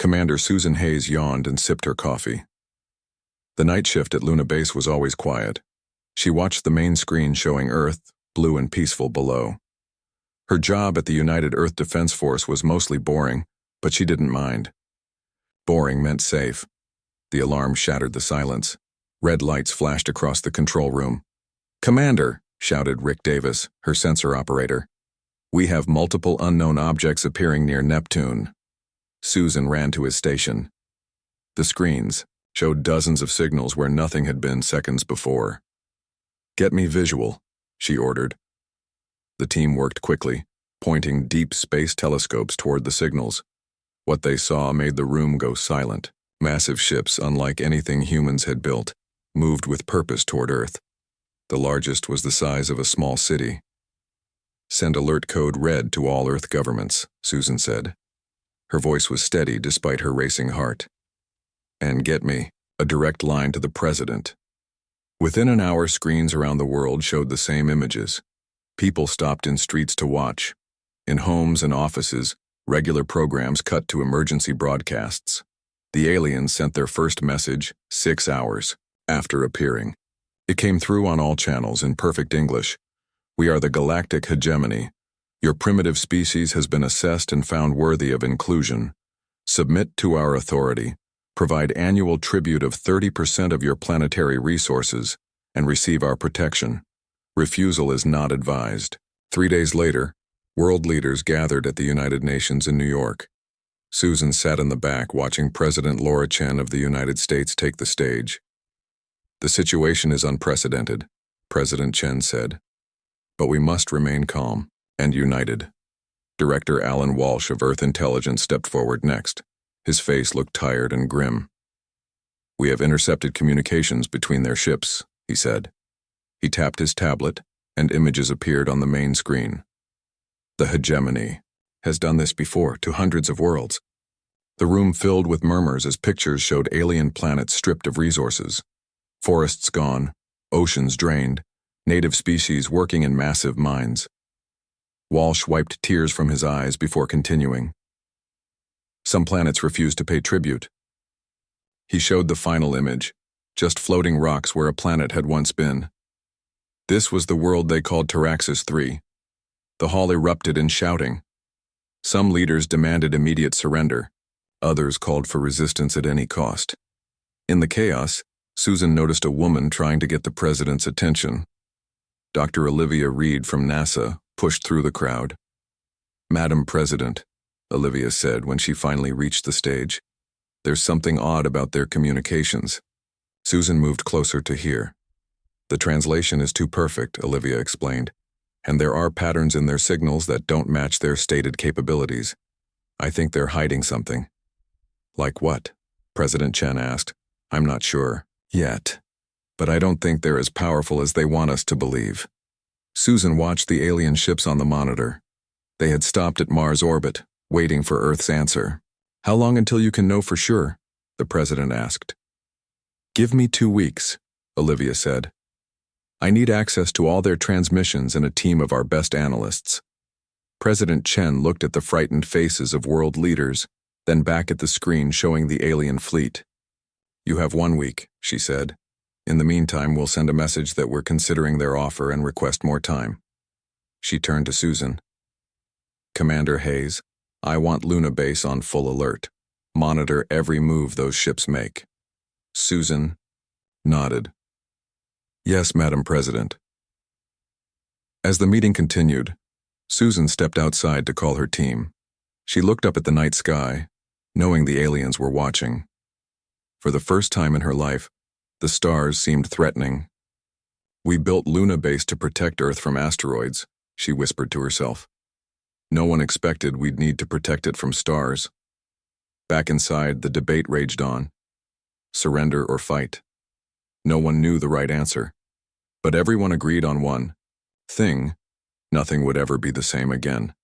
Commander Susan Hayes yawned and sipped her coffee. The night shift at Luna Base was always quiet. She watched the main screen showing Earth, blue and peaceful below. Her job at the United Earth Defense Force was mostly boring, but she didn't mind. Boring meant safe. The alarm shattered the silence. Red lights flashed across the control room. "Commander," shouted Rick Davis, her sensor operator. "We have multiple unknown objects appearing near Neptune." Susan ran to his station. The screens showed dozens of signals where nothing had been seconds before. "Get me visual," she ordered. The team worked quickly, pointing deep space telescopes toward the signals. What they saw made the room go silent. Massive ships, unlike anything humans had built, moved with purpose toward Earth. The largest was the size of a small city. "Send alert code red to all Earth governments," Susan said. Her voice was steady despite her racing heart. "And get me a direct line to the president." Within an hour, screens around the world showed the same images. People stopped in streets to watch. In homes and offices, regular programs cut to emergency broadcasts. The aliens sent their first message 6 hours after appearing. It came through on all channels in perfect English. "We are the Galactic Hegemony. Your primitive species has been assessed and found worthy of inclusion. Submit to our authority, provide annual tribute of 30% of your planetary resources, and receive our protection. Refusal is not advised." 3 days later, world leaders gathered at the United Nations in New York. Susan sat in the back watching President Laura Chen of the United States take the stage. "The situation is unprecedented," President Chen said. "But we must remain calm and united." Director Alan Walsh of Earth Intelligence stepped forward next. His face looked tired and grim. "We have intercepted communications between their ships," he said. He tapped his tablet, and images appeared on the main screen. "The hegemony has done this before to hundreds of worlds." The room filled with murmurs as pictures showed alien planets stripped of resources. Forests gone, oceans drained, native species working in massive mines. Walsh wiped tears from his eyes before continuing. "Some planets refused to pay tribute." He showed the final image, just floating rocks where a planet had once been. This was the world they called Taraxis 3. The hall erupted in shouting. Some leaders demanded immediate surrender. Others called for resistance at any cost. In the chaos, Susan noticed a woman trying to get the president's attention. Dr. Olivia Reed from NASA pushed through the crowd. "Madam President," Olivia said when she finally reached the stage, "there's something odd about their communications." Susan moved closer to hear. "The translation is too perfect," Olivia explained, "and there are patterns in their signals that don't match their stated capabilities. I think they're hiding something." "Like what?" President Chen asked. "I'm not sure yet, but I don't think they're as powerful as they want us to believe." Susan watched the alien ships on the monitor. They had stopped at Mars orbit, waiting for Earth's answer. "How long until you can know for sure?" the president asked. "Give me 2 weeks," Olivia said. "I need access to all their transmissions and a team of our best analysts." President Chen looked at the frightened faces of world leaders, then back at the screen showing the alien fleet. "You have 1 week," she said. "In the meantime, we'll send a message that we're considering their offer and request more time." She turned to Susan. "Commander Hayes, I want Luna Base on full alert. Monitor every move those ships make." Susan nodded. "Yes, Madam President." As the meeting continued, Susan stepped outside to call her team. She looked up at the night sky, knowing the aliens were watching. For the first time in her life, the stars seemed threatening. "We built Luna Base to protect Earth from asteroids," she whispered to herself. "No one expected we'd need to protect it from stars." Back inside, the debate raged on. Surrender or fight. No one knew the right answer, but everyone agreed on one thing: nothing would ever be the same again.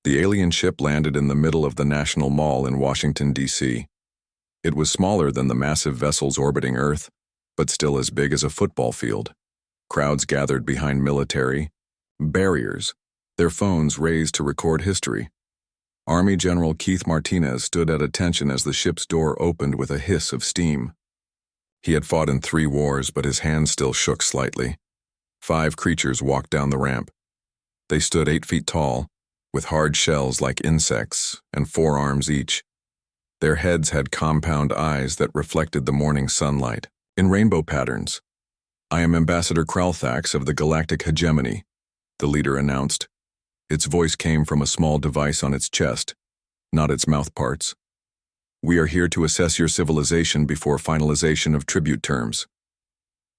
The alien ship landed in the middle of the National Mall in Washington, D.C. It was smaller than the massive vessels orbiting Earth, but still as big as a football field. Crowds gathered behind military barriers, their phones raised to record history. Army General Keith Martinez stood at attention as the ship's door opened with a hiss of steam. He had fought in 3 wars, but his hands still shook slightly. 5 creatures walked down the ramp. They stood 8 feet tall, with hard shells like insects and 4 arms each. Their heads had compound eyes that reflected the morning sunlight, in rainbow patterns. "I am Ambassador Kralthax of the Galactic Hegemony," the leader announced. Its voice came from a small device on its chest, not its mouthparts. "We are here to assess your civilization before finalization of tribute terms."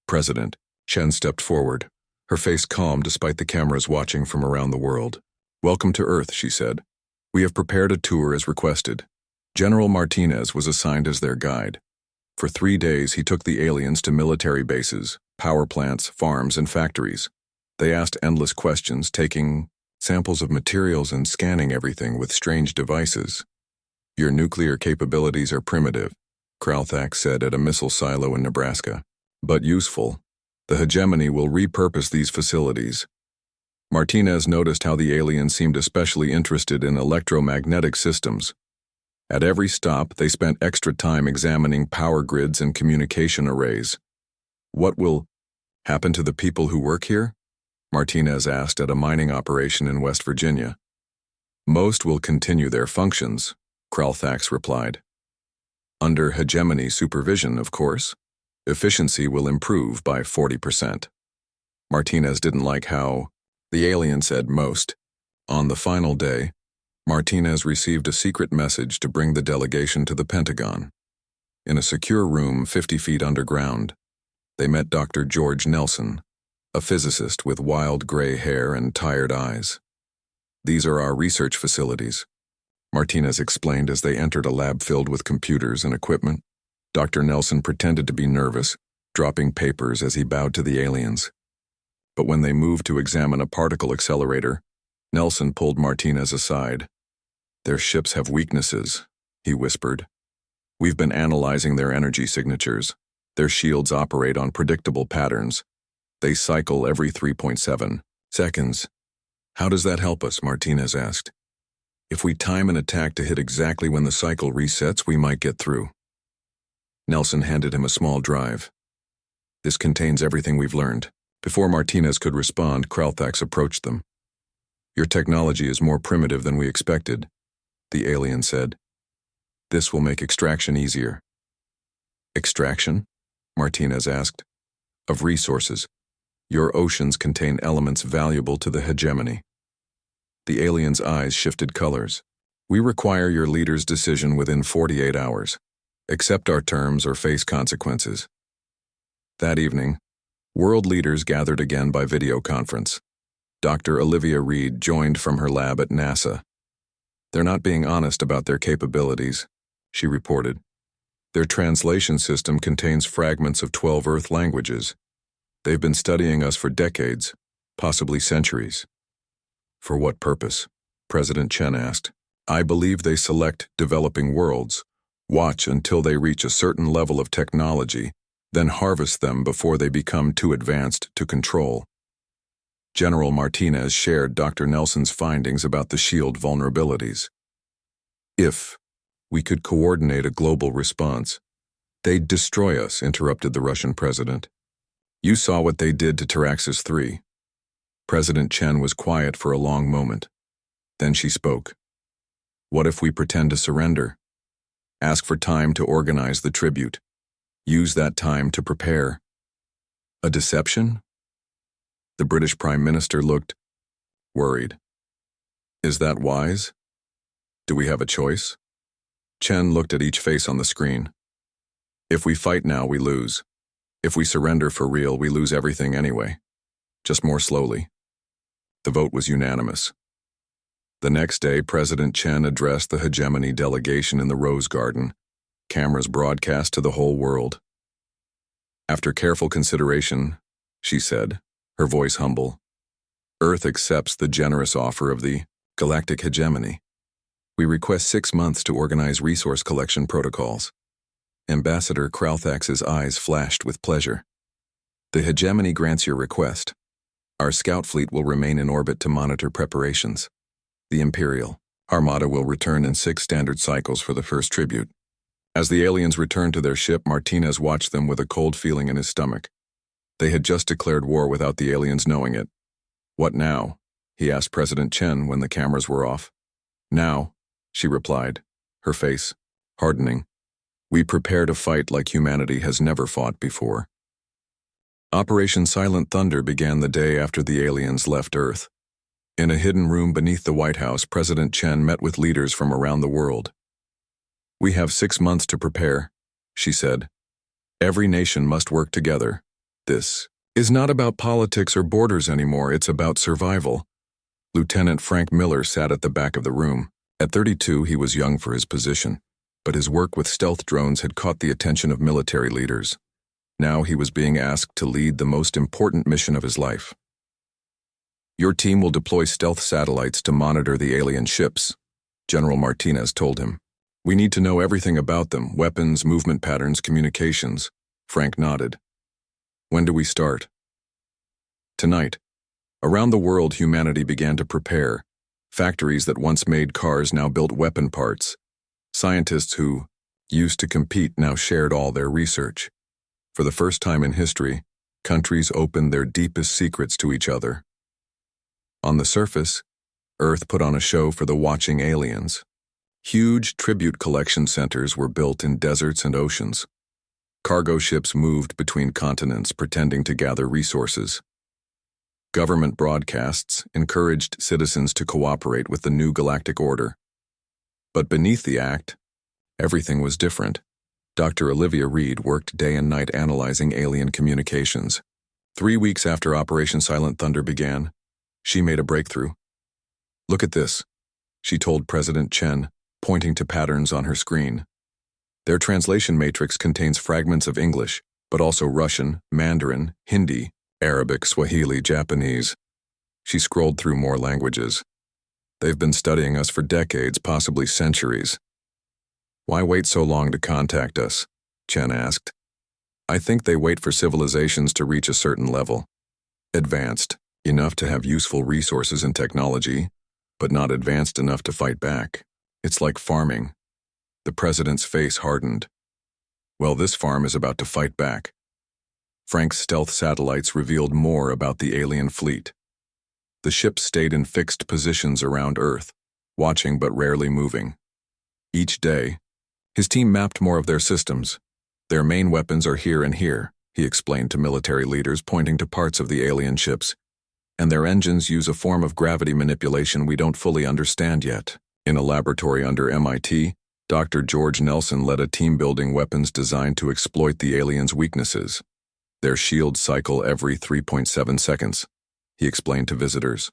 President Chen stepped forward, her face calm despite the cameras watching from around the world. "Welcome to Earth," she said. "We have prepared a tour as requested." General Martinez was assigned as their guide. For 3 days, he took the aliens to military bases, power plants, farms, and factories. They asked endless questions, taking samples of materials and scanning everything with strange devices. "Your nuclear capabilities are primitive," Kralthax said at a missile silo in Nebraska, "but useful. The hegemony will repurpose these facilities." Martinez noticed how the aliens seemed especially interested in electromagnetic systems. At every stop, they spent extra time examining power grids and communication arrays. "What will happen to the people who work here?" Martinez asked at a mining operation in West Virginia. "Most will continue their functions," Kralthax replied. "Under hegemony supervision, of course. Efficiency will improve by 40%. Martinez didn't like how the alien said most. On the final day, Martinez received a secret message to bring the delegation to the Pentagon. In a secure room 50 feet underground, they met Dr. George Nelson, a physicist with wild gray hair and tired eyes. "These are our research facilities," Martinez explained as they entered a lab filled with computers and equipment. Dr. Nelson pretended to be nervous, dropping papers as he bowed to the aliens. But when they moved to examine a particle accelerator, Nelson pulled Martinez aside. "Their ships have weaknesses," he whispered. "We've been analyzing their energy signatures. Their shields operate on predictable patterns. They cycle every 3.7 seconds. "How does that help us?" Martinez asked. "If we time an attack to hit exactly when the cycle resets, we might get through." Nelson handed him a small drive. "This contains everything we've learned." Before Martinez could respond, Kralthax approached them. "Your technology is more primitive than we expected," the alien said. "This will make extraction easier." "Extraction?" Martinez asked. "Of resources. Your oceans contain elements valuable to the hegemony." The alien's eyes shifted colors. "We require your leader's decision within 48 hours. Accept our terms or face consequences." That evening, world leaders gathered again by video conference. Dr. Olivia Reed joined from her lab at NASA. "They're not being honest about their capabilities," she reported. "Their translation system contains fragments of 12 Earth languages. They've been studying us for decades, possibly centuries." "For what purpose?" President Chen asked. "I believe they select developing worlds, watch until they reach a certain level of technology, then harvest them before they become too advanced to control." General Martinez shared Dr. Nelson's findings about the shield vulnerabilities. "If we could coordinate a global response, they'd destroy us," interrupted the Russian president. "You saw what they did to Taraxis 3. President Chen was quiet for a long moment. Then she spoke. "What if we pretend to surrender? Ask for time to organize the tribute. Use that time to prepare." "A deception?" The British Prime Minister looked worried. "Is that wise? Do we have a choice?" Chen looked at each face on the screen. "If we fight now, we lose. If we surrender for real, we lose everything anyway. Just more slowly." The vote was unanimous. The next day, President Chen addressed the hegemony delegation in the Rose Garden. Cameras broadcast to the whole world. "After careful consideration," she said, her voice humble, "Earth accepts the generous offer of the Galactic Hegemony. We request 6 months to organize resource collection protocols." Ambassador Kralthax's eyes flashed with pleasure. "The hegemony grants your request. Our scout fleet will remain in orbit to monitor preparations. The Imperial Armada will return in 6 standard cycles for the first tribute. As the aliens returned to their ship, Martinez watched them with a cold feeling in his stomach. They had just declared war without the aliens knowing it. "What now?" he asked President Chen when the cameras were off. "Now," she replied, her face hardening. "We prepare to fight like humanity has never fought before." Operation Silent Thunder began the day after the aliens left Earth. In a hidden room beneath the White House, President Chen met with leaders from around the world. "We have 6 months to prepare," she said. "Every nation must work together. This is not about politics or borders anymore, it's about survival." Lieutenant Frank Miller sat at the back of the room. At 32, he was young for his position, but his work with stealth drones had caught the attention of military leaders. Now he was being asked to lead the most important mission of his life. "Your team will deploy stealth satellites to monitor the alien ships," General Martinez told him. "We need to know everything about them, weapons, movement patterns, communications." Frank nodded. "When do we start?" "Tonight." Around the world, humanity began to prepare. Factories that once made cars now built weapon parts. Scientists who used to compete now shared all their research. For the first time in history, countries opened their deepest secrets to each other. On the surface, Earth put on a show for the watching aliens. Huge tribute collection centers were built in deserts and oceans. Cargo ships moved between continents pretending to gather resources. Government broadcasts encouraged citizens to cooperate with the new galactic order. But beneath the act, everything was different. Dr. Olivia Reed worked day and night analyzing alien communications. 3 weeks after Operation Silent Thunder began, she made a breakthrough. "Look at this," she told President Chen, pointing to patterns on her screen. "Their translation matrix contains fragments of English, but also Russian, Mandarin, Hindi, Arabic, Swahili, Japanese." She scrolled through more languages. "They've been studying us for decades, possibly centuries." "Why wait so long to contact us?" Chen asked. "I think they wait for civilizations to reach a certain level. Advanced, enough to have useful resources and technology, but not advanced enough to fight back. It's like farming." The president's face hardened. "Well, this farm is about to fight back." Frank's stealth satellites revealed more about the alien fleet. The ships stayed in fixed positions around Earth, watching but rarely moving. Each day, his team mapped more of their systems. "Their main weapons are here and here," he explained to military leaders, pointing to parts of the alien ships. "And their engines use a form of gravity manipulation we don't fully understand yet." In a laboratory under MIT, Dr. George Nelson led a team building weapons designed to exploit the aliens' weaknesses. "Their shields cycle every 3.7 seconds, he explained to visitors.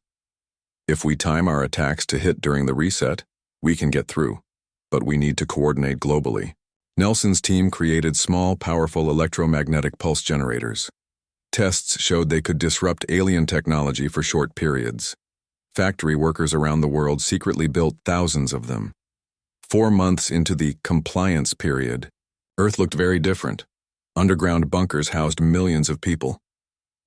"If we time our attacks to hit during the reset, we can get through, but we need to coordinate globally." Nelson's team created small, powerful electromagnetic pulse generators. Tests showed they could disrupt alien technology for short periods. Factory workers around the world secretly built thousands of them. 4 months into the compliance period, Earth looked very different. Underground bunkers housed millions of people.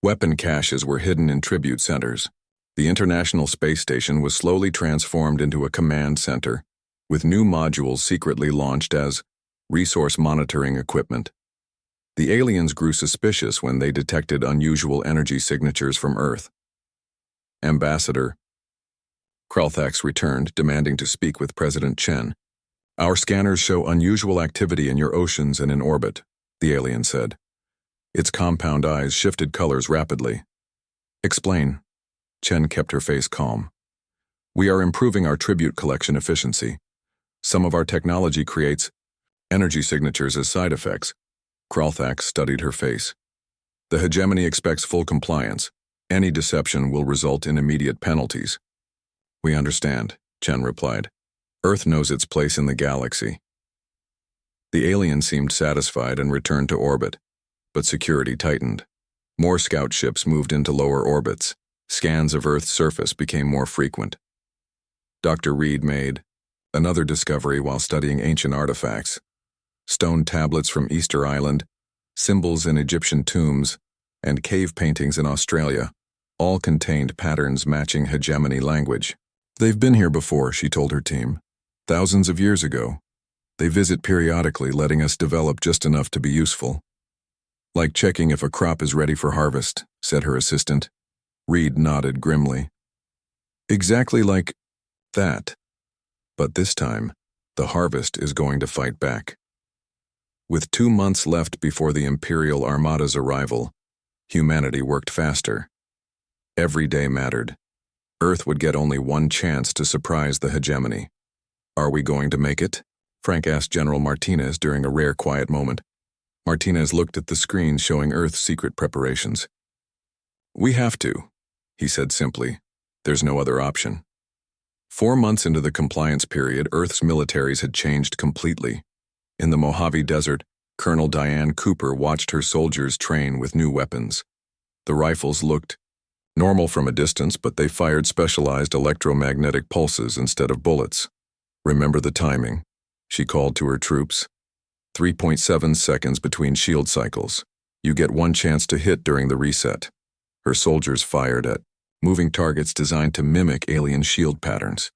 Weapon caches were hidden in tribute centers. The International Space Station was slowly transformed into a command center, with new modules secretly launched as resource monitoring equipment. The aliens grew suspicious when they detected unusual energy signatures from Earth. Ambassador Kralthax returned, demanding to speak with President Chen. "Our scanners show unusual activity in your oceans and in orbit," the alien said. Its compound eyes shifted colors rapidly. "Explain." Chen kept her face calm. "We are improving our tribute collection efficiency. Some of our technology creates energy signatures as side effects." Kralthax studied her face. "The hegemony expects full compliance. Any deception will result in immediate penalties." "We understand," Chen replied. "Earth knows its place in the galaxy." The alien seemed satisfied and returned to orbit, but security tightened. More scout ships moved into lower orbits. Scans of Earth's surface became more frequent. Dr. Reed made another discovery while studying ancient artifacts. Stone tablets from Easter Island, symbols in Egyptian tombs, and cave paintings in Australia all contained patterns matching hegemony language. They've been here before, she told her team. Thousands of years ago. They visit periodically, letting us develop just enough to be useful. Like checking if a crop is ready for harvest, said her assistant. Reed nodded grimly. Exactly like that. But this time, the harvest is going to fight back. With 2 months left before the Imperial Armada's arrival, humanity worked faster. Every day mattered. Earth would get only one chance to surprise the hegemony. Are we going to make it? Frank asked General Martinez during a rare quiet moment. Martinez looked at the screen showing Earth's secret preparations. We have to, he said simply. There's no other option. 4 months into the compliance period, Earth's militaries had changed completely. In the Mojave Desert, Colonel Diane Cooper watched her soldiers train with new weapons. The rifles looked normal from a distance, but they fired specialized electromagnetic pulses instead of bullets. Remember the timing, she called to her troops. 3.7 seconds between shield cycles. You get one chance to hit during the reset. Her soldiers fired at moving targets designed to mimic alien shield patterns.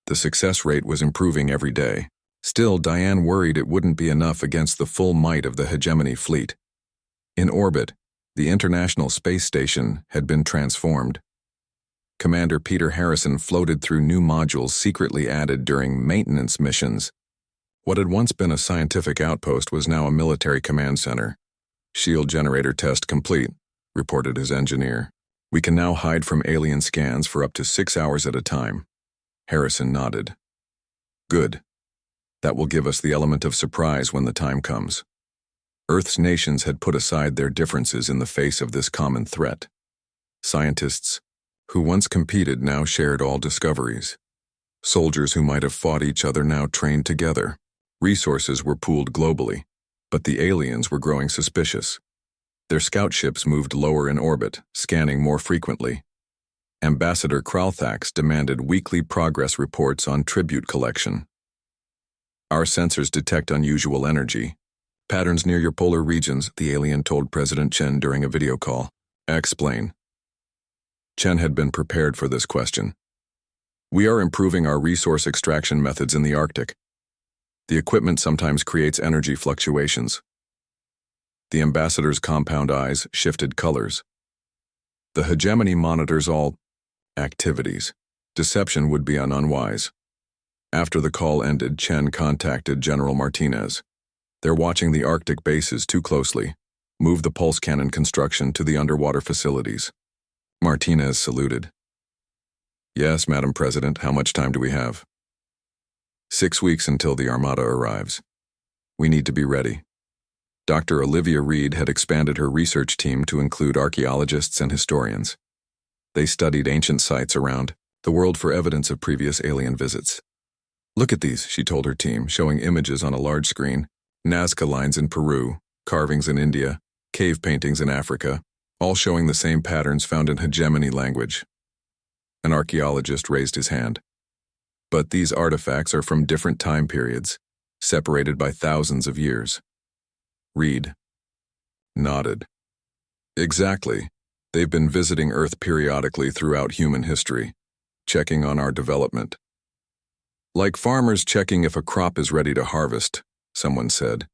The success rate was improving every day. Still, Diane worried it wouldn't be enough against the full might of the hegemony fleet. In orbit, the International Space Station had been transformed. Commander Peter Harrison floated through new modules secretly added during maintenance missions. What had once been a scientific outpost was now a military command center. Shield generator test complete, reported his engineer. We can now hide from alien scans for up to 6 hours at a time. Harrison nodded. Good. That will give us the element of surprise when the time comes. Earth's nations had put aside their differences in the face of this common threat. Scientists, who once competed, now shared all discoveries. Soldiers who might have fought each other now trained together. Resources were pooled globally, but the aliens were growing suspicious. Their scout ships moved lower in orbit, scanning more frequently. Ambassador Kralthax demanded weekly progress reports on tribute collection. Our sensors detect unusual energy. Patterns near your polar regions, the alien told President Chen during a video call. Explain. Chen had been prepared for this question. We are improving our resource extraction methods in the Arctic. The equipment sometimes creates energy fluctuations. The ambassador's compound eyes shifted colors. The hegemony monitors all activities. Deception would be unwise. After the call ended, Chen contacted General Martinez. They're watching the Arctic bases too closely. Move the pulse cannon construction to the underwater facilities. Martinez saluted. Yes, Madam President, how much time do we have? 6 weeks until the Armada arrives. We need to be ready. Dr. Olivia Reed had expanded her research team to include archaeologists and historians. They studied ancient sites around the world for evidence of previous alien visits. Look at these, she told her team, showing images on a large screen. Nazca lines in Peru, carvings in India, cave paintings in Africa, all showing the same patterns found in hegemony language. An archaeologist raised his hand. But these artifacts are from different time periods, separated by thousands of years. Reed nodded. Exactly. They've been visiting Earth periodically throughout human history, checking on our development. Like farmers checking if a crop is ready to harvest, someone said.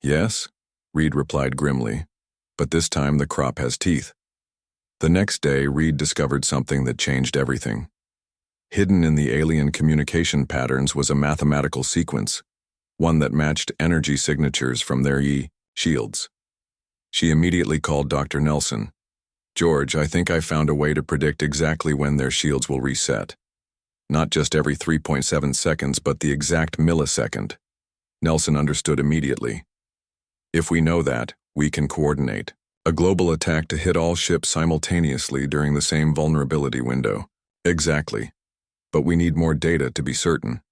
Yes, Reed replied grimly, but this time the crop has teeth. The next day, Reed discovered something that changed everything. Hidden in the alien communication patterns was a mathematical sequence, one that matched energy signatures from their shields. She immediately called Dr. Nelson. George, I think I found a way to predict exactly when their shields will reset. Not just every 3.7 seconds, but the exact millisecond. Nelson understood immediately. If we know that, we can coordinate a global attack to hit all ships simultaneously during the same vulnerability window. Exactly. But we need more data to be certain.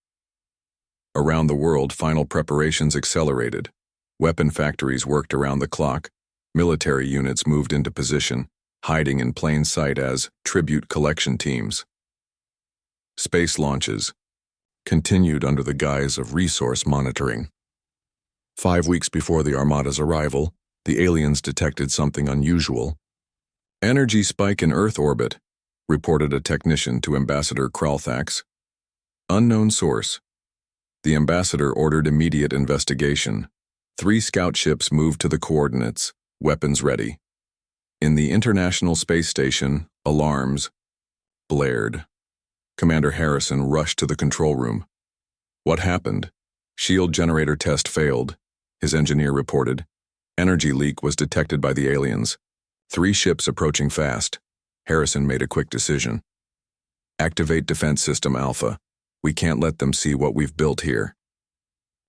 Around the world, final preparations accelerated. Weapon factories worked around the clock. Military units moved into position, hiding in plain sight as tribute collection teams. Space launches continued under the guise of resource monitoring. 5 weeks before the Armada's arrival, the aliens detected something unusual. Energy spike in Earth orbit, reported a technician to Ambassador Kralthax. Unknown source. The ambassador ordered immediate investigation. 3 scout ships moved to the coordinates, weapons ready. In the International Space Station, alarms blared. Commander Harrison rushed to the control room. What happened? Shield generator test failed, his engineer reported. Energy leak was detected by the aliens. 3 ships approaching fast. Harrison made a quick decision. Activate Defense System Alpha. We can't let them see what we've built here.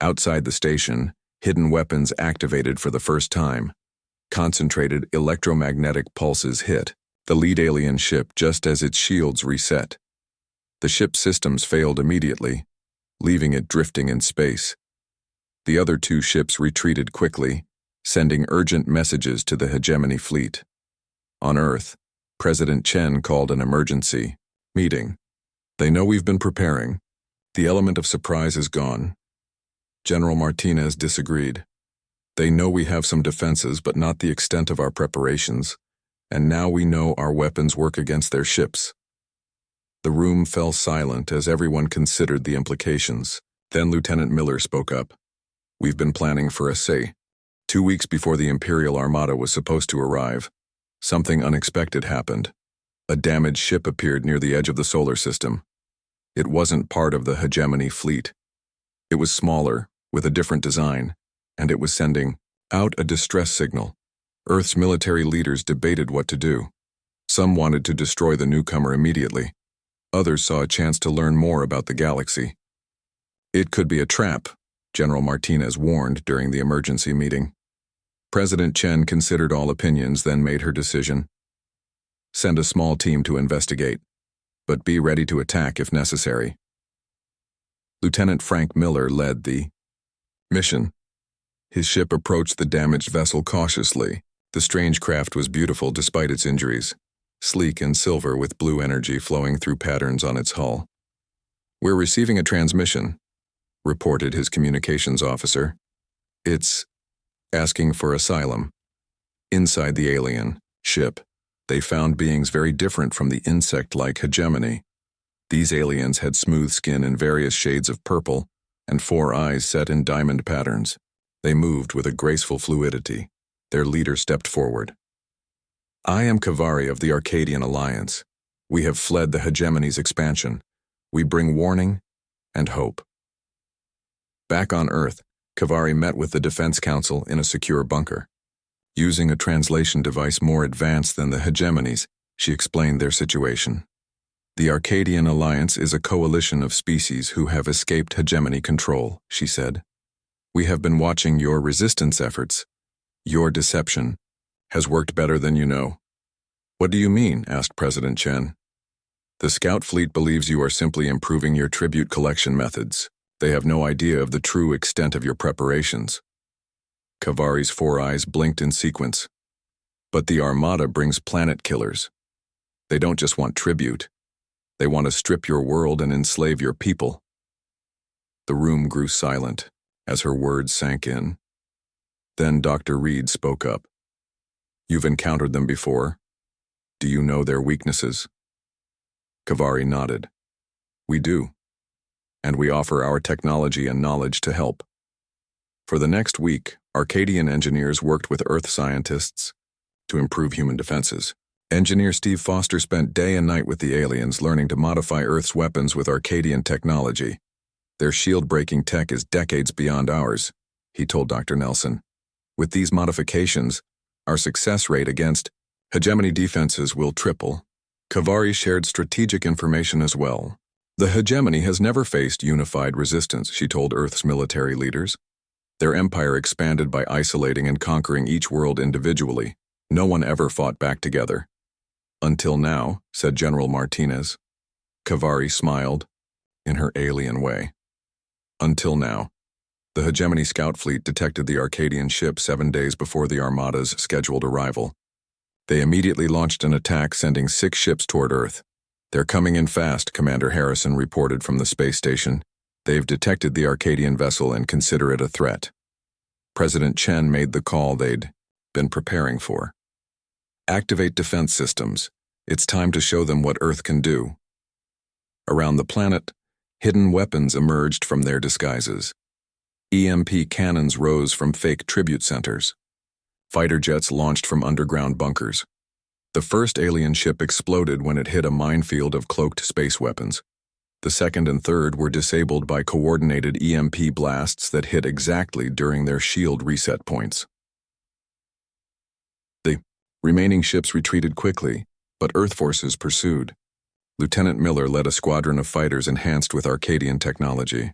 Outside the station, hidden weapons activated for the first time. Concentrated electromagnetic pulses hit the lead alien ship just as its shields reset. The ship's systems failed immediately, leaving it drifting in space. The other 2 ships retreated quickly, sending urgent messages to the hegemony fleet. On Earth, President Chen called an emergency meeting. They know we've been preparing. The element of surprise is gone. General Martinez disagreed. They know we have some defenses, but not the extent of our preparations, and now we know our weapons work against their ships. The room fell silent as everyone considered the implications. Then Lieutenant Miller spoke up. We've been planning for a say. 2 weeks before the Imperial Armada was supposed to arrive, something unexpected happened. A damaged ship appeared near the edge of the solar system. It wasn't part of the hegemony fleet. It was smaller, with a different design, and it was sending out a distress signal. Earth's military leaders debated what to do. Some wanted to destroy the newcomer immediately. Others saw a chance to learn more about the galaxy. It could be a trap, General Martinez warned during the emergency meeting. President Chen considered all opinions, then made her decision. Send a small team to investigate, but be ready to attack if necessary. Lieutenant Frank Miller led the mission. His ship approached the damaged vessel cautiously. The strange craft was beautiful despite its injuries, sleek and silver with blue energy flowing through patterns on its hull. We're receiving a transmission, reported his communications officer. It's asking for asylum. Inside the alien ship, they found beings very different from the insect-like hegemony. These aliens had smooth skin in various shades of purple and 4 eyes set in diamond patterns. They moved with a graceful fluidity. Their leader stepped forward. I am Kavari of the Arcadian Alliance. We have fled the hegemony's expansion. We bring warning and hope. Back on Earth, Kavari met with the Defense Council in a secure bunker. Using a translation device more advanced than the hegemony's, she explained their situation. The Arcadian Alliance is a coalition of species who have escaped hegemony control, she said. We have been watching your resistance efforts. Your deception has worked better than you know. What do you mean? Asked President Chen. The Scout fleet believes you are simply improving your tribute collection methods. They have no idea of the true extent of your preparations. Kavari's 4 eyes blinked in sequence. But the Armada brings planet killers. They don't just want tribute. They want to strip your world and enslave your people. The room grew silent as her words sank in. Then Dr. Reed spoke up. You've encountered them before. Do you know their weaknesses? Kavari nodded. We do. And we offer our technology and knowledge to help. For the next week, Arcadian engineers worked with Earth scientists to improve human defenses. Engineer Steve Foster spent day and night with the aliens learning to modify Earth's weapons with Arcadian technology. Their shield-breaking tech is decades beyond ours, he told Dr. Nelson. With these modifications, our success rate against hegemony defenses will triple. Kavari shared strategic information as well. The hegemony has never faced unified resistance, she told Earth's military leaders. Their empire expanded by isolating and conquering each world individually. No one ever fought back together. Until now, said General Martinez. Kavari smiled, in her alien way. Until now. The hegemony scout fleet detected the Arcadian ship 7 days before the Armada's scheduled arrival. They immediately launched an attack, sending 6 ships toward Earth. They're coming in fast, Commander Harrison reported from the space station. They've detected the Arcadian vessel and consider it a threat. President Chen made the call they'd been preparing for. Activate defense systems. It's time to show them what Earth can do. Around the planet, hidden weapons emerged from their disguises. EMP cannons rose from fake tribute centers. Fighter jets launched from underground bunkers. The first alien ship exploded when it hit a minefield of cloaked space weapons. The second and third were disabled by coordinated EMP blasts that hit exactly during their shield reset points. The remaining ships retreated quickly, but Earth forces pursued. Lieutenant Miller led a squadron of fighters enhanced with Arcadian technology.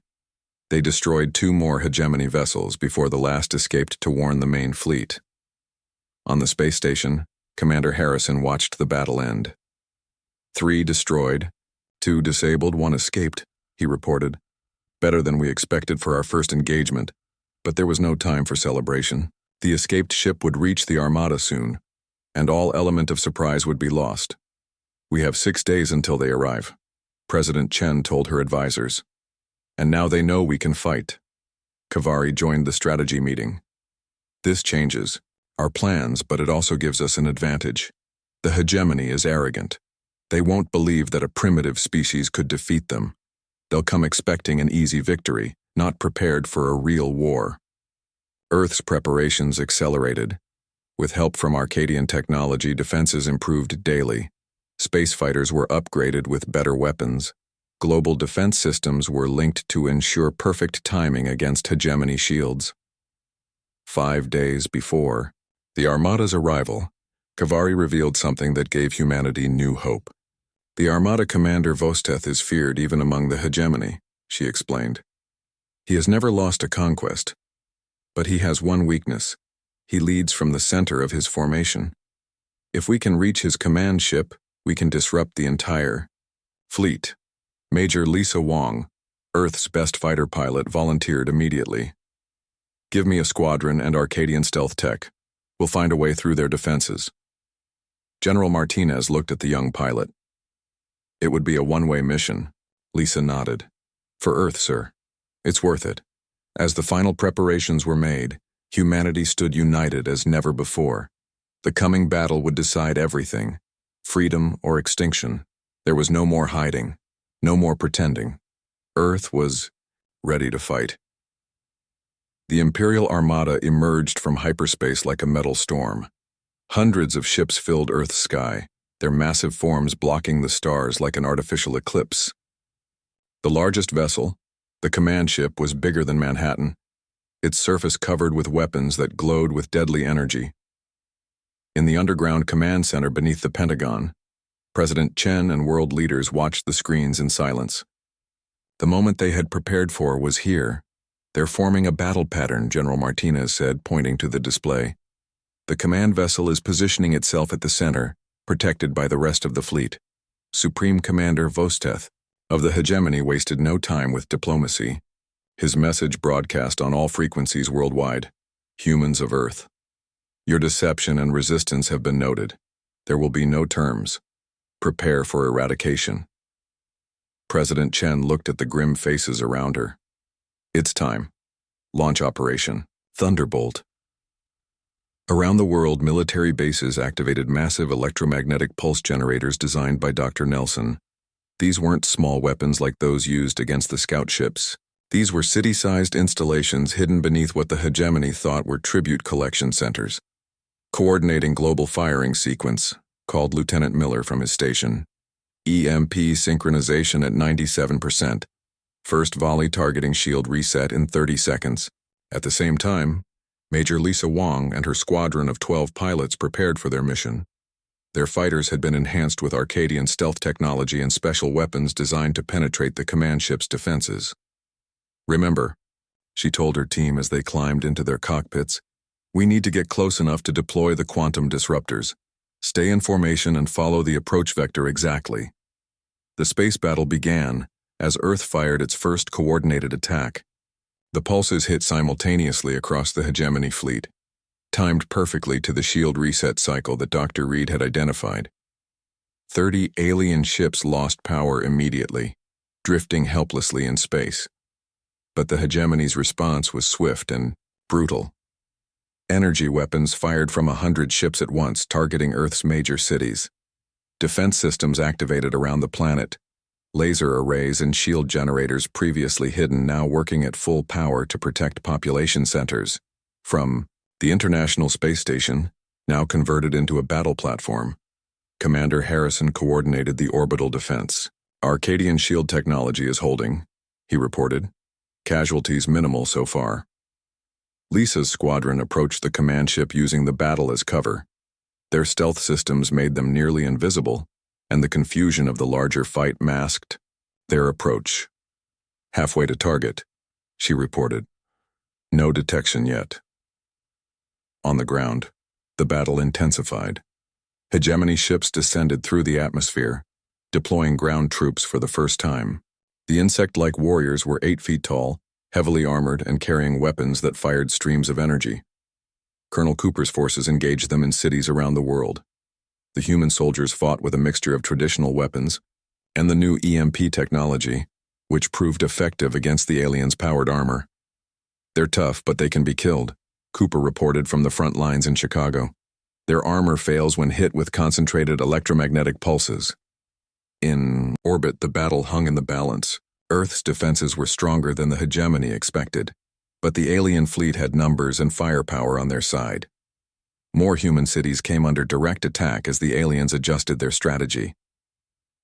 They destroyed 2 more hegemony vessels before the last escaped to warn the main fleet. On the space station, Commander Harrison watched the battle end. 3 destroyed, 2 disabled, 1 escaped, he reported. Better than we expected for our first engagement, but there was no time for celebration. The escaped ship would reach the Armada soon, and all element of surprise would be lost. We have 6 days until they arrive, President Chen told her advisors. And now they know we can fight. Kavari joined the strategy meeting. This changes our plans, but it also gives us an advantage. The hegemony is arrogant. They won't believe that a primitive species could defeat them. They'll come expecting an easy victory, not prepared for a real war. Earth's preparations accelerated. With help from Arcadian technology, defenses improved daily. Space fighters were upgraded with better weapons. Global defense systems were linked to ensure perfect timing against hegemony shields. 5 days before the Armada's arrival, Kavari revealed something that gave humanity new hope. The Armada commander Vosteth is feared even among the hegemony, she explained. He has never lost a conquest, but he has one weakness. He leads from the center of his formation. If we can reach his command ship, we can disrupt the entire fleet. Major Lisa Wong, Earth's best fighter pilot, volunteered immediately. Give me a squadron and Arcadian stealth tech. We'll find a way through their defenses. General Martinez looked at the young pilot. It would be a one-way mission. Lisa nodded. For Earth, sir. It's worth it. As the final preparations were made, humanity stood united as never before. The coming battle would decide everything. Freedom or extinction. There was no more hiding, no more pretending. Earth was ready to fight. The Imperial Armada emerged from hyperspace like a metal storm. Hundreds of ships filled Earth's sky, their massive forms blocking the stars like an artificial eclipse. The largest vessel, the command ship, was bigger than Manhattan, its surface covered with weapons that glowed with deadly energy. In the underground command center beneath the Pentagon, President Chen and world leaders watched the screens in silence. The moment they had prepared for was here. They're forming a battle pattern, General Martinez said, pointing to the display. The command vessel is positioning itself at the center, protected by the rest of the fleet. Supreme Commander Vosteth of the hegemony wasted no time with diplomacy. His message broadcast on all frequencies worldwide. Humans of Earth. Your deception and resistance have been noted. There will be no terms. Prepare for eradication. President Chen looked at the grim faces around her. It's time. Launch Operation Thunderbolt. Around the world, military bases activated massive electromagnetic pulse generators designed by Dr. Nelson. These weren't small weapons like those used against the scout ships. These were city-sized installations hidden beneath what the hegemony thought were tribute collection centers. Coordinating global firing sequence, called Lieutenant Miller from his station. EMP synchronization at 97%. First volley targeting shield reset in 30 seconds. At the same time, Major Lisa Wong and her squadron of 12 pilots prepared for their mission. Their fighters had been enhanced with Arcadian stealth technology and special weapons designed to penetrate the command ship's defenses. Remember, she told her team as they climbed into their cockpits, we need to get close enough to deploy the quantum disruptors. Stay in formation and follow the approach vector exactly. The space battle began as Earth fired its first coordinated attack. The pulses hit simultaneously across the hegemony fleet, timed perfectly to the shield reset cycle that Dr. Reed had identified. 30 alien ships lost power immediately, drifting helplessly in space. But the hegemony's response was swift and brutal. Energy weapons fired from 100 ships at once, targeting Earth's major cities. Defense systems activated around the planet. Laser arrays and shield generators previously hidden now working at full power to protect population centers. From the International Space Station, now converted into a battle platform, Commander Harrison coordinated the orbital defense. Arcadian shield technology is holding, he reported. Casualties minimal so far. Lisa's squadron approached the command ship using the battle as cover. Their stealth systems made them nearly invisible, and the confusion of the larger fight masked their approach. Halfway to target, she reported. No detection yet. On the ground, the battle intensified. Hegemony ships descended through the atmosphere, deploying ground troops for the first time. The insect-like warriors were 8 feet tall, heavily armored and carrying weapons that fired streams of energy. Colonel Cooper's forces engaged them in cities around the world. The human soldiers fought with a mixture of traditional weapons and the new EMP technology, which proved effective against the aliens' powered armor. They're tough, but they can be killed, Cooper reported from the front lines in Chicago. Their armor fails when hit with concentrated electromagnetic pulses. In orbit, the battle hung in the balance. Earth's defenses were stronger than the hegemony expected, but the alien fleet had numbers and firepower on their side. More human cities came under direct attack as the aliens adjusted their strategy.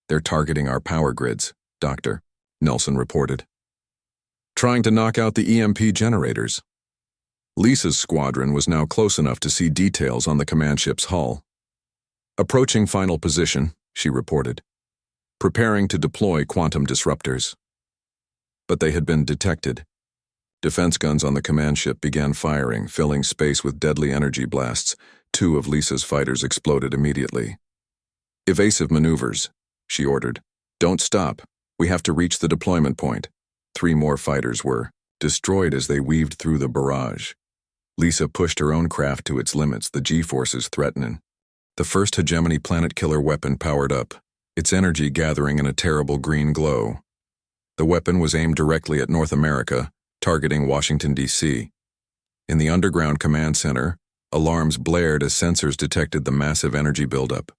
They're targeting our power grids, Dr. Nelson reported. Trying to knock out the EMP generators. Lisa's squadron was now close enough to see details on the command ship's hull. Approaching final position, she reported. Preparing to deploy quantum disruptors. But they had been detected. Defense guns on the command ship began firing, filling space with deadly energy blasts. 2 of Lisa's fighters exploded immediately. Evasive maneuvers, she ordered. Don't stop. We have to reach the deployment point. 3 more fighters were destroyed as they weaved through the barrage. Lisa pushed her own craft to its limits, the G-forces threatening. The first hegemony planet killer weapon powered up, its energy gathering in a terrible green glow. The weapon was aimed directly at North America, targeting Washington, D.C. In the underground command center, alarms blared as sensors detected the massive energy buildup.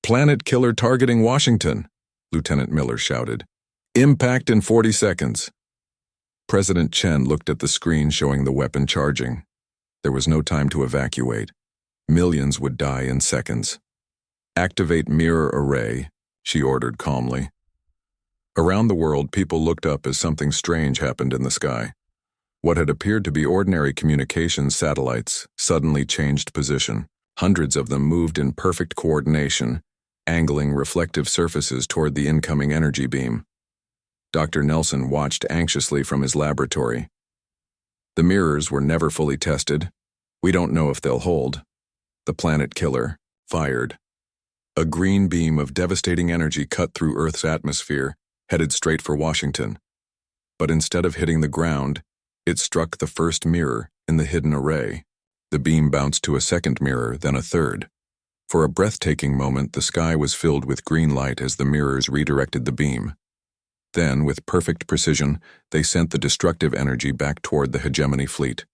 Planet killer targeting Washington, Lieutenant Miller shouted. Impact in 40 seconds. President Chen looked at the screen showing the weapon charging. There was no time to evacuate. Millions would die in seconds. Activate mirror array, she ordered calmly. Around the world, people looked up as something strange happened in the sky. What had appeared to be ordinary communications satellites suddenly changed position. Hundreds of them moved in perfect coordination, angling reflective surfaces toward the incoming energy beam. Dr. Nelson watched anxiously from his laboratory. The mirrors were never fully tested. We don't know if they'll hold. The planet killer fired. A green beam of devastating energy cut through Earth's atmosphere, headed straight for Washington. But instead of hitting the ground, it struck the first mirror in the hidden array. The beam bounced to a second mirror, then a third. For a breathtaking moment, the sky was filled with green light as the mirrors redirected the beam. Then, with perfect precision, they sent the destructive energy back toward the hegemony fleet.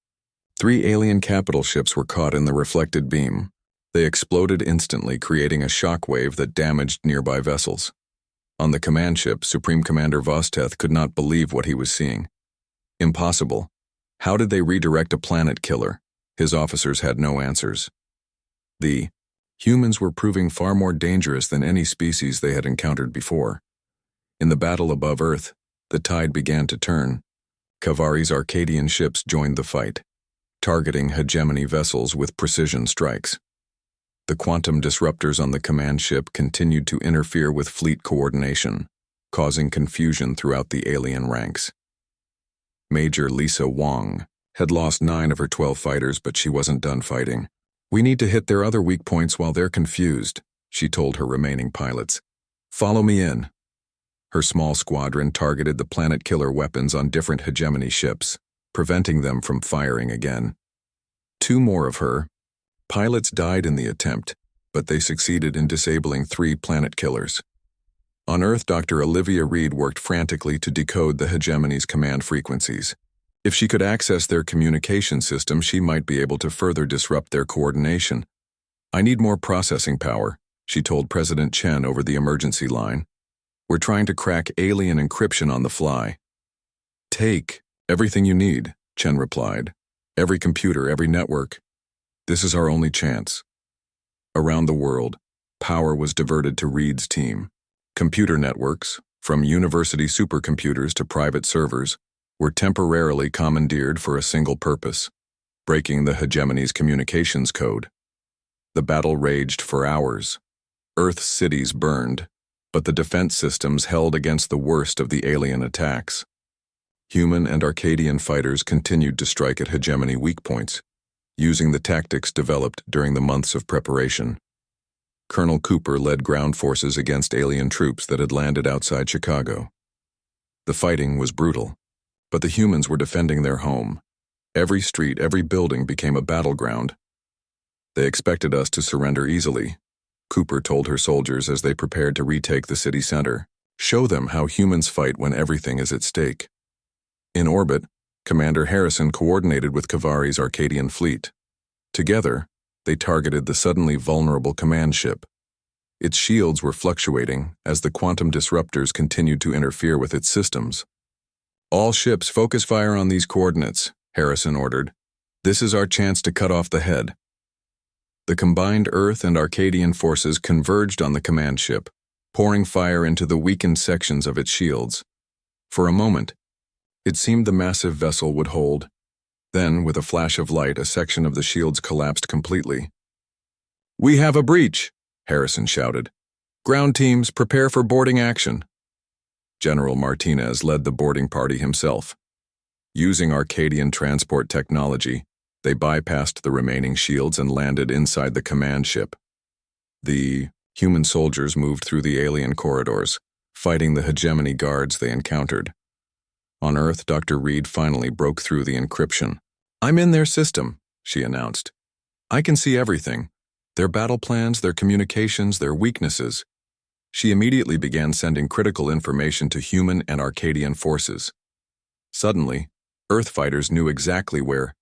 3 alien capital ships were caught in the reflected beam. They exploded instantly, creating a shockwave that damaged nearby vessels. On the command ship, Supreme Commander Vosteth could not believe what he was seeing. Impossible. How did they redirect a planet killer? His officers had no answers. The humans were proving far more dangerous than any species they had encountered before. In the battle above Earth, the tide began to turn. Kavari's Arcadian ships joined the fight, targeting hegemony vessels with precision strikes. The quantum disruptors on the command ship continued to interfere with fleet coordination, causing confusion throughout the alien ranks. Major Lisa Wong had lost 9 of her 12 fighters, but she wasn't done fighting. We need to hit their other weak points while they're confused, she told her remaining pilots. Follow me in. Her small squadron targeted the planet killer weapons on different hegemony ships, preventing them from firing again. 2 more of her pilots died in the attempt, but they succeeded in disabling 3 planet killers. On Earth, Dr. Olivia Reed worked frantically to decode the hegemony's command frequencies. If she could access their communication system, she might be able to further disrupt their coordination. I need more processing power, she told President Chen over the emergency line. "We're trying to crack alien encryption on the fly." "Take everything you need," Chen replied. "Every computer, every network. This is our only chance." Around the world, power was diverted to Reed's team. Computer networks, from university supercomputers to private servers, were temporarily commandeered for a single purpose: breaking the hegemony's communications code. The battle raged for hours. Earth's cities burned, but the defense systems held against the worst of the alien attacks. Human and Arcadian fighters continued to strike at hegemony weak points, using the tactics developed during the months of preparation. Colonel Cooper led ground forces against alien troops that had landed outside Chicago. The fighting was brutal, but the humans were defending their home. Every street, every building became a battleground. "They expected us to surrender easily," Cooper told her soldiers as they prepared to retake the city center. "Show them how humans fight when everything is at stake." In orbit, Commander Harrison coordinated with Kavari's Arcadian fleet. Together, they targeted the suddenly vulnerable command ship. Its shields were fluctuating as the quantum disruptors continued to interfere with its systems. "All ships focus fire on these coordinates," Harrison ordered. "This is our chance to cut off the head." The combined Earth and Arcadian forces converged on the command ship, pouring fire into the weakened sections of its shields. For a moment, it seemed the massive vessel would hold. Then, with a flash of light, a section of the shields collapsed completely. "We have a breach," Harrison shouted. "Ground teams, prepare for boarding action." General Martinez led the boarding party himself. Using Arcadian transport technology, they bypassed the remaining shields and landed inside the command ship. The human soldiers moved through the alien corridors, fighting the hegemony guards they encountered. On Earth, Dr. Reed finally broke through the encryption. "I'm in their system," she announced. "I can see everything. Their battle plans, their communications, their weaknesses." She immediately began sending critical information to human and Arcadian forces. Suddenly, Earth fighters knew exactly where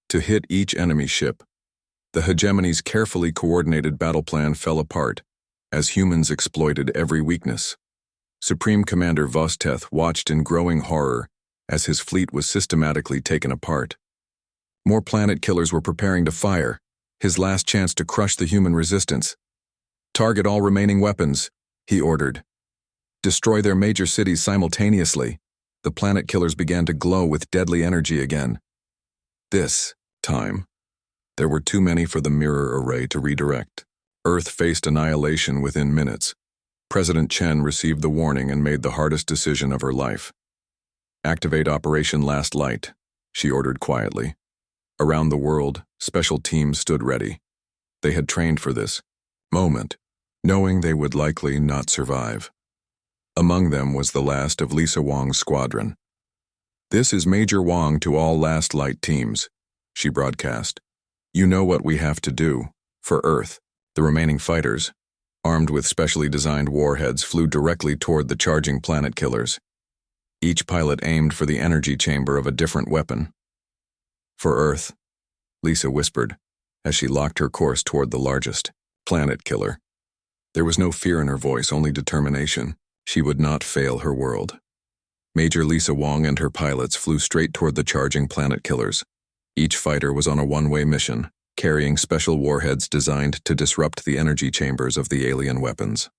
to hit each enemy ship. The hegemony's carefully coordinated battle plan fell apart as humans exploited every weakness. Supreme Commander Vosteth watched in growing horror as his fleet was systematically taken apart. More planet killers were preparing to fire, his last chance to crush the human resistance. "Target all remaining weapons," he ordered. "Destroy their major cities simultaneously." The planet killers began to glow with deadly energy again. This time, there were too many for the mirror array to redirect. Earth faced annihilation within minutes. President Chen received the warning and made the hardest decision of her life. "Activate Operation Last Light," she ordered quietly. Around the world, special teams stood ready. They had trained for this moment, knowing they would likely not survive. Among them was the last of Lisa Wong's squadron. "This is Major Wong to all Last Light teams," she broadcast. "You know what we have to do. For Earth." The remaining fighters, armed with specially designed warheads, flew directly toward the charging planet killers. Each pilot aimed for the energy chamber of a different weapon. "For Earth," Lisa whispered, as she locked her course toward the largest planet killer. There was no fear in her voice, only determination. She would not fail her world. Major Lisa Wong and her pilots flew straight toward the charging planet killers. Each fighter was on a one-way mission, carrying special warheads designed to disrupt the energy chambers of the alien weapons.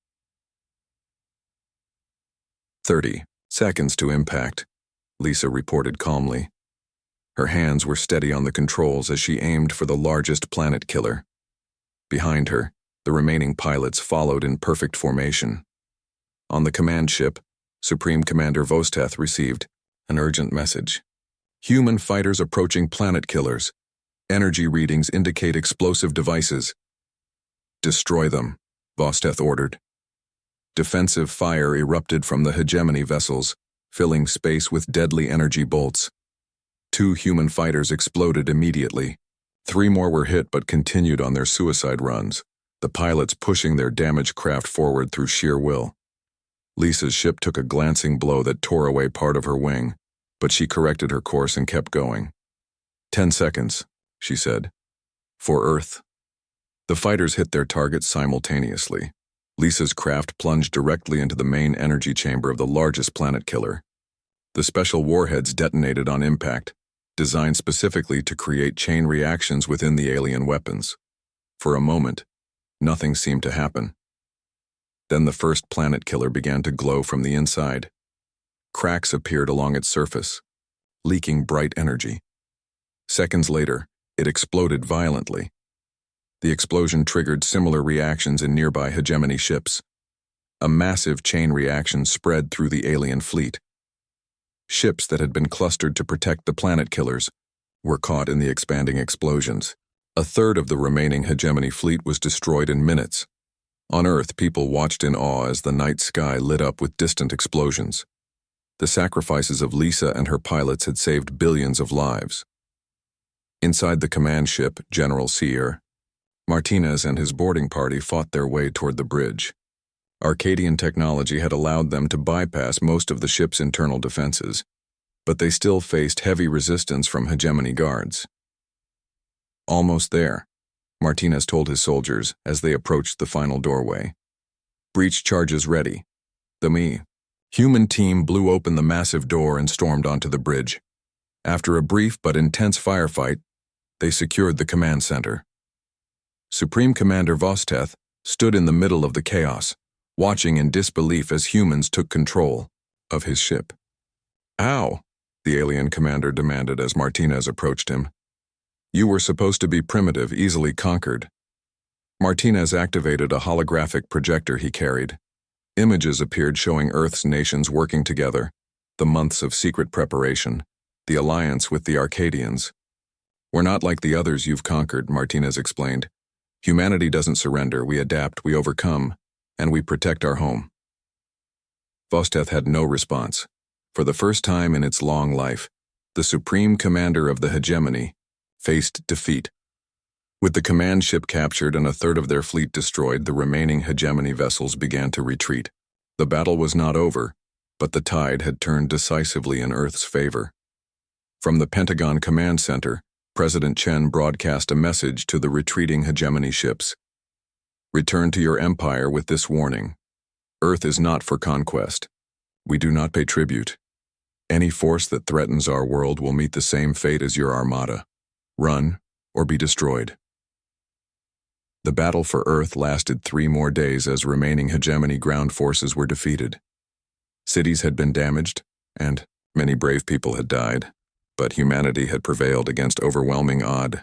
30 seconds to impact, Lisa reported calmly. Her hands were steady on the controls as she aimed for the largest planet killer. Behind her, the remaining pilots followed in perfect formation. On the command ship, Supreme Commander Vosteth received an urgent message. "Human fighters approaching planet killers. Energy readings indicate explosive devices." "Destroy them," Vosteth ordered. Defensive fire erupted from the hegemony vessels, filling space with deadly energy bolts. 2 human fighters exploded immediately. 3 more were hit but continued on their suicide runs, the pilots pushing their damaged craft forward through sheer will. Lisa's ship took a glancing blow that tore away part of her wing, but she corrected her course and kept going. 10 seconds, she said. "For Earth." The fighters hit their targets simultaneously. Lisa's craft plunged directly into the main energy chamber of the largest planet killer. The special warheads detonated on impact, designed specifically to create chain reactions within the alien weapons. For a moment, nothing seemed to happen. Then the first planet killer began to glow from the inside. Cracks appeared along its surface, leaking bright energy. Seconds later, it exploded violently. The explosion triggered similar reactions in nearby hegemony ships. A massive chain reaction spread through the alien fleet. Ships that had been clustered to protect the planet killers were caught in the expanding explosions. A third of the remaining hegemony fleet was destroyed in minutes. On Earth, people watched in awe as the night sky lit up with distant explosions. The sacrifices of Lisa and her pilots had saved billions of lives. Inside the command ship, General Sear, Martinez and his boarding party fought their way toward the bridge. Arcadian technology had allowed them to bypass most of the ship's internal defenses, but they still faced heavy resistance from hegemony guards. Almost there, Martinez told his soldiers as they approached the final doorway. Breach charges ready. The human team blew open the massive door and stormed onto the bridge. After a brief but intense firefight, they secured the command center. Supreme Commander Vosteth stood in the middle of the chaos, watching in disbelief as humans took control of his ship. "Ow," the alien commander demanded as Martinez approached him. "You were supposed to be primitive, easily conquered." Martinez activated a holographic projector he carried. Images appeared showing Earth's nations working together, the months of secret preparation, the alliance with the Arcadians. "We're not like the others you've conquered," Martinez explained. "Humanity doesn't surrender, we adapt, we overcome, and we protect our home." Vosteth had no response. For the first time in its long life, the supreme commander of the hegemony faced defeat. With the command ship captured and a third of their fleet destroyed, the remaining hegemony vessels began to retreat. The battle was not over, but the tide had turned decisively in Earth's favor. From the Pentagon Command Center, President Chen broadcast a message to the retreating hegemony ships. "Return to your empire with this warning. Earth is not for conquest. We do not pay tribute. Any force that threatens our world will meet the same fate as your armada. Run or be destroyed." The battle for Earth lasted 3 more days as remaining hegemony ground forces were defeated. Cities had been damaged, and many brave people had died, but humanity had prevailed against overwhelming odds.